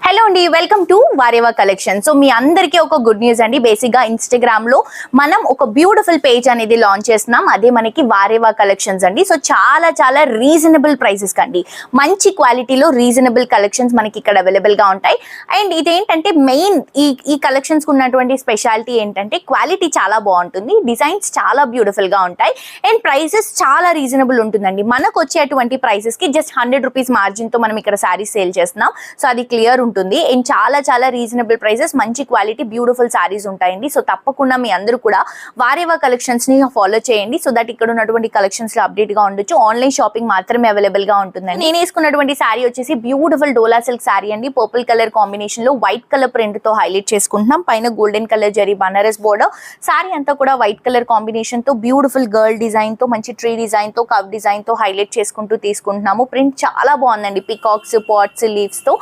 Hello అండి, welcome to వారేవా collection. So మీ అందరికీ ఒక గుడ్ న్యూస్ అండి. బేసిక్ గా ఇన్స్టాగ్రామ్ లో మనం ఒక బ్యూటిఫుల్ పేజ్ అనేది లాంచ్ చేస్తున్నాం. అదే మనకి వారేవా కలెక్షన్స్ అండి. సో చాలా చాలా రీజనబుల్ ప్రైసెస్ కండి, మంచి క్వాలిటీలో రీజనబుల్ కలెక్షన్స్ మనకి ఇక్కడ అవైలబుల్ గా ఉంటాయి. అండ్ ఇదేంటంటే మెయిన్ ఈ కలెక్షన్స్ ఉన్నటువంటి స్పెషాలిటీ ఏంటంటే క్వాలిటీ చాలా బాగుంటుంది, డిజైన్స్ చాలా బ్యూటిఫుల్ గా ఉంటాయి, అండ్ ప్రైసెస్ చాలా రీజనబుల్ ఉంటుందండి. మనకు వచ్చేటువంటి ప్రైసెస్ కి జస్ట్ 100 రూపీస్ మార్జిన్ తో మనం ఇక్కడ శారీస్ సేల్ చేస్తున్నాం. సో అది క్లియర్ ఉంటుంది. అండ్ చాలా చాలా రీజనబుల్ ప్రైసెస్, మంచి క్వాలిటీ బ్యూటిఫుల్ సారీస్ ఉంటాయండి. సో తప్పకుండా మీ అందరూ కూడా వారేవా కలెక్షన్స్ ని ఫాలో చేయండి, సో దట్ ఇక్కడ ఉన్నటువంటి కలెక్షన్స్ లో అప్డేట్ గా ఉండొచ్చు. ఆన్లైన్ షాపింగ్ మాత్రమే అవైలబుల్ గా ఉంటుందండి. నేను వేసుకున్నటువంటి శారీ వచ్చేసి బ్యూటిఫుల్ డోలా సిల్క్ శారీ అండి. పర్పుల్ కలర్ కాంబినేషన్ లో వైట్ కలర్ ప్రింట్ తో హైలైట్ చేసుకుంటున్నాం. పైన golden colour zari Banaras border. Sari అంతా కూడా వైట్ కలర్ కాంబినేషన్ తో బ్యూటిఫుల్ గర్ల్ డిజైన్ తో, మంచి ట్రీ డిజైన్ తో, కవ్ డిజైన్ తో హైలైట్ చేసుకుంటూ తీసుకుంటున్నాము. ప్రింట్ చాలా బాగుందండి, పికాక్స్, పాట్స్, లీవ్స్ తో